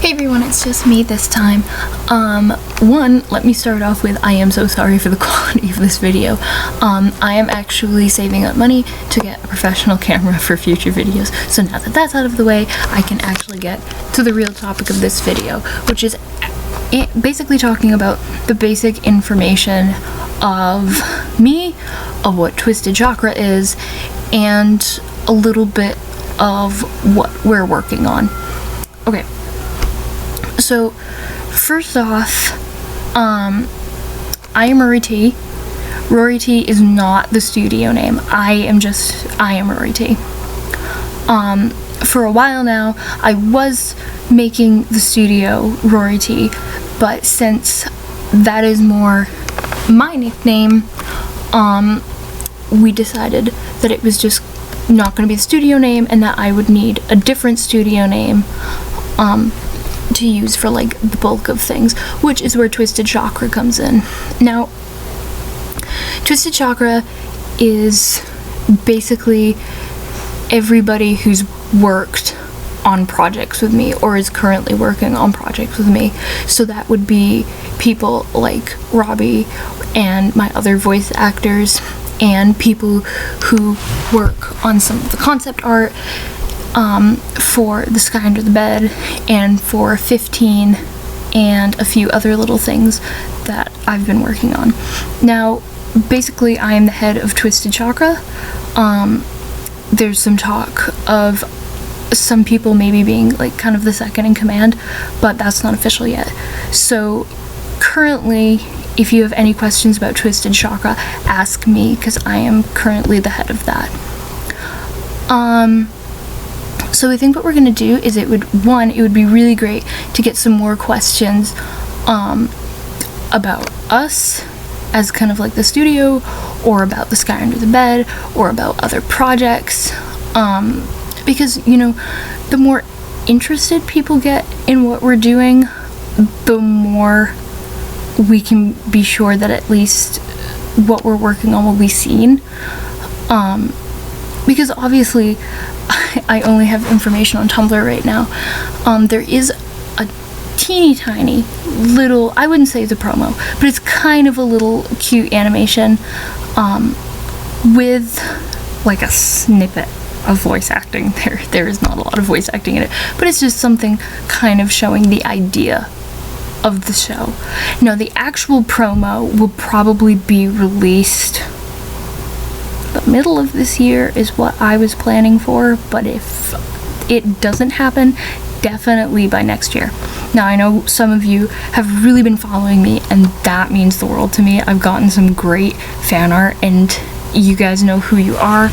Hey everyone, it's just me this time. Let me start off with I am so sorry for the quality of this video. I am actually saving up money to get a professional camera for future videos. So now that that's out of the way, I can actually get to the real topic of this video, which is basically talking about the basic information of me, of what Twisted Chakra is, and a little bit of what we're working on. Okay. So, first off, I am Rori T. Rori T is not the studio name. I am Rori T. For a while now, I was making the studio Rori T, but since that is more my nickname, we decided that it was just not going to be the studio name and that I would need a different studio name, to use for like the bulk of things, which is where Twisted Chakra comes in. Now, Twisted Chakra is basically everybody who's worked on projects with me or is currently working on projects with me. So that would be people like Rawri and my other voice actors and people who work on some of the concept art for The Sky Under the Bed and for 15 and a few other little things that I've been working on. Now, basically, I am the head of Twisted Chakra. There's some talk of some people maybe being like kind of the second in command, but that's not official yet. So currently, if you have any questions about Twisted Chakra, ask me, because I am currently the head of that. So I think what we're going to do is it would be really great to get some more questions about us as kind of like the studio, or about The Sky Under the Bed, or about other projects, because, you know, the more interested people get in what we're doing, the more we can be sure that at least what we're working on will be seen, because obviously I only have information on Tumblr right now. There is a teeny tiny little, I wouldn't say it's a promo, but it's kind of a little cute animation with like a snippet of voice acting. There is not a lot of voice acting in it, but it's just something kind of showing the idea of the show. Now, the actual promo will probably be released the middle of this year is what I was planning for, but if it doesn't happen, definitely by next year. Now, I know some of you have really been following me, and that means the world to me. I've gotten some great fan art, and you guys know who you are.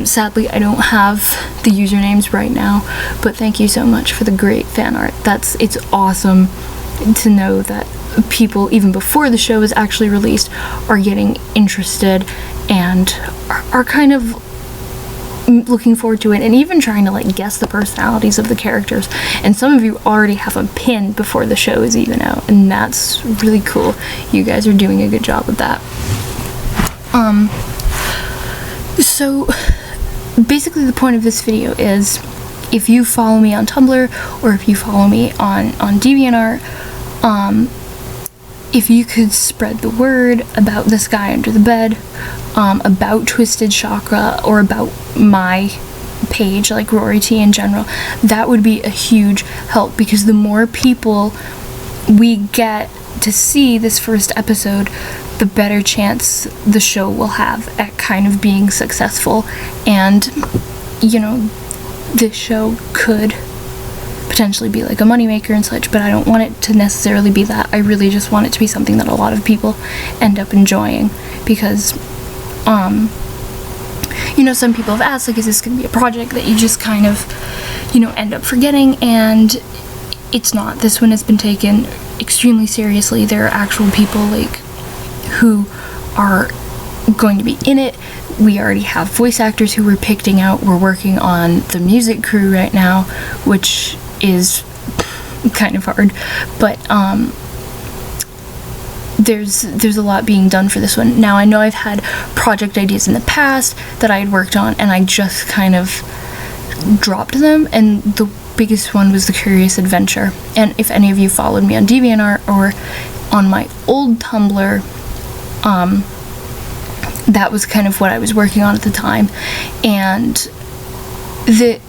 Sadly, I don't have the usernames right now, but thank you so much for the great fan art. It's awesome to know that people, even before the show is actually released, are getting interested and are kind of looking forward to it, and even trying to like guess the personalities of the characters. And some of you already have them pinned before the show is even out, and that's really cool. You guys are doing a good job with that. So basically the point of this video is, if you follow me on Tumblr or if you follow me on DeviantArt, if you could spread the word about The Sky Under the Bed, about Twisted Chakra, or about my page, like Rori T in general, that would be a huge help, because the more people we get to see this first episode, the better chance the show will have at kind of being successful. And, you know, this show could potentially be like a moneymaker and such, but I don't want it to necessarily be that. I really just want it to be something that a lot of people end up enjoying, because you know, some people have asked, like, is this going to be a project that you just kind of, you know, end up forgetting? And it's not. This one has been taken extremely seriously. There are actual people like who are going to be in it. We already have voice actors who we're picking out. We're working on the music crew right now, which is kind of hard, but there's a lot being done for this one. Now, I know I've had project ideas in the past that I had worked on, and I just kind of dropped them, and the biggest one was The Curious Adventure. And if any of you followed me on DeviantArt or on my old Tumblr, that was kind of what I was working on at the time. And the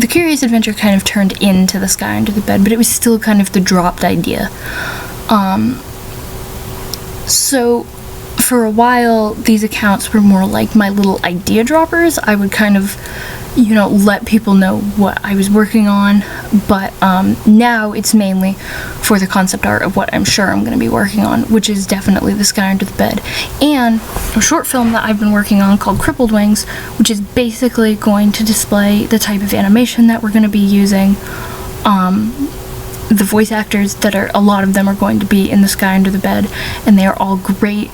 Curious Adventure kind of turned into The Sky Under the Bed, but it was still kind of the dropped idea. So for a while, these accounts were more like my little idea droppers. I would kind of, let people know what I was working on, but now it's mainly for the concept art of what I'm sure I'm going to be working on, which is definitely The Sky Under the Bed, and a short film that I've been working on called Crippled Wings, which is basically going to display the type of animation that we're going to be using. The voice actors a lot of them are going to be in The Sky Under the Bed, and they are all great.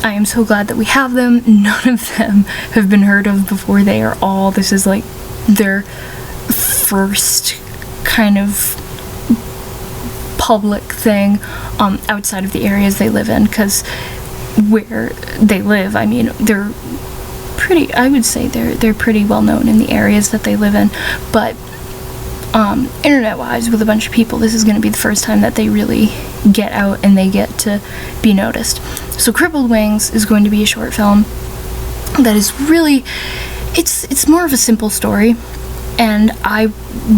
I am so glad that we have them. None of them have been heard of before. This is like their first kind of public thing outside of the areas they live in, because where they live, I mean, they're pretty well known in the areas that they live in, but internet-wise, with a bunch of people, this is going to be the first time that they really get out and they get to be noticed. So Crippled Wings is going to be a short film that is really, it's more of a simple story, and I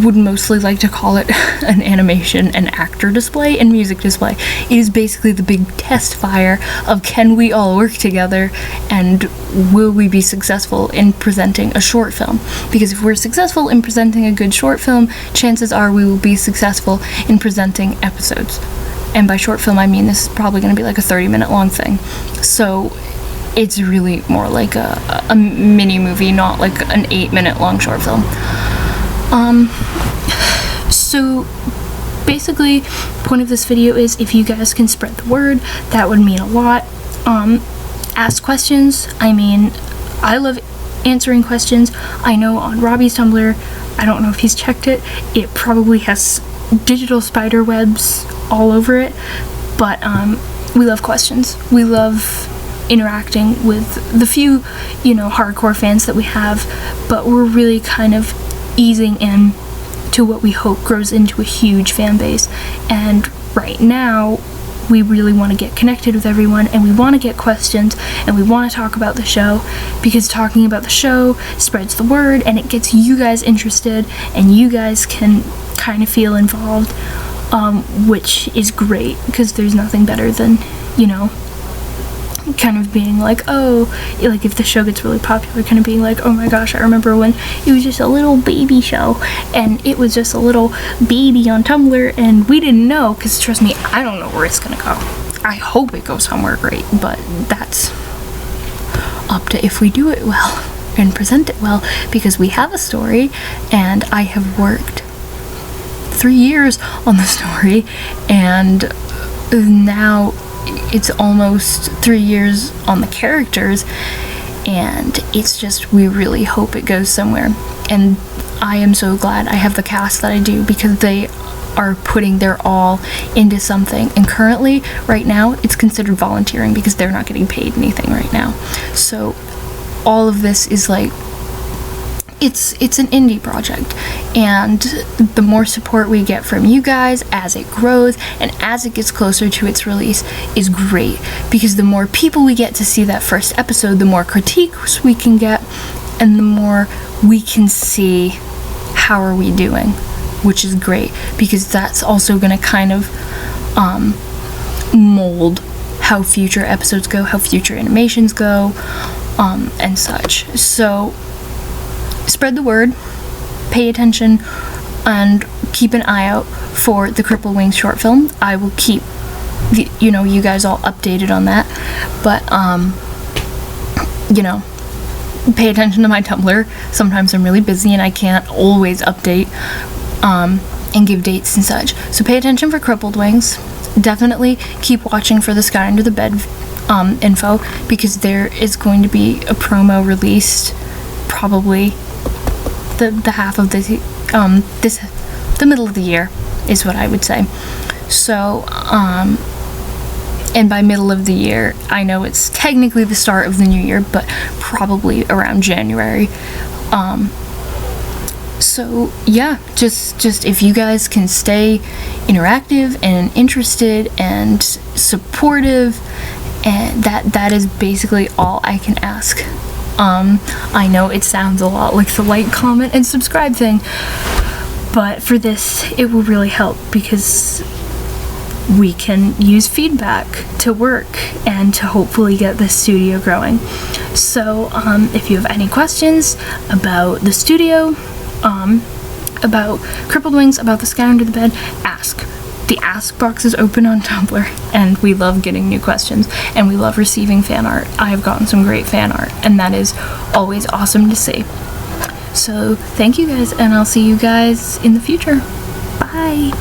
would mostly like to call it an animation and actor display and music display. It is basically the big test fire of, can we all work together, and will we be successful in presenting a short film? Because if we're successful in presenting a good short film, chances are we will be successful in presenting episodes. And by short film, I mean this is probably going to be like a 30-minute long thing. So it's really more like a mini movie, not like an 8-minute long short film. So basically, point of this video is, if you guys can spread the word, that would mean a lot. Ask questions. I mean, I love answering questions. I know on Robbie's Tumblr, I don't know if he's checked it, it probably has digital spider webs all over it, but we love questions. We love interacting with the few, hardcore fans that we have, but we're really kind of easing in to what we hope grows into a huge fan base. And right now, we really want to get connected with everyone, and we want to get questions, and we want to talk about the show, because talking about the show spreads the word, and it gets you guys interested, and you guys can kind of feel involved, which is great, because there's nothing better than, kind of being like, oh, like if the show gets really popular, kind of being like, oh my gosh, I remember when it was just a little baby show, and it was just a little baby on Tumblr, and we didn't know, because trust me, I don't know where it's gonna go. I hope it goes somewhere great, but that's up to if we do it well and present it well, because we have a story, and I have worked 3 years on the story, and now it's almost 3 years on the characters, and it's just, we really hope it goes somewhere. And I am so glad I have the cast that I do, because they are putting their all into something, and currently, right now, it's considered volunteering because they're not getting paid anything right now. So all of this is like, it's an indie project, and the more support we get from you guys as it grows and as it gets closer to its release is great, because the more people we get to see that first episode, the more critiques we can get, and the more we can see how are we doing, which is great, because that's also going to kind of mold how future episodes go, how future animations go, and such. So spread the word, pay attention, and keep an eye out for the Crippled Wings short film. I will keep you guys all updated on that, but pay attention to my Tumblr. Sometimes I'm really busy and I can't always update and give dates and such, so pay attention for Crippled Wings. Definitely keep watching for the Sky Under the Bed info, because there is going to be a promo released probably the half of the middle of the year is what I would say. So and by middle of the year, I know it's technically the start of the new year, but probably around January. So yeah, just if you guys can stay interactive and interested and supportive, and that is basically all I can ask. I know it sounds a lot like the like, comment, and subscribe thing, but for this it will really help because we can use feedback to work and to hopefully get this studio growing. So if you have any questions about the studio, about Crippled Wings, about the Sky Under the Bed, ask. The ask box is open on Tumblr, and we love getting new questions, and we love receiving fan art. I have gotten some great fan art, and that is always awesome to see. So thank you guys, and I'll see you guys in the future. Bye!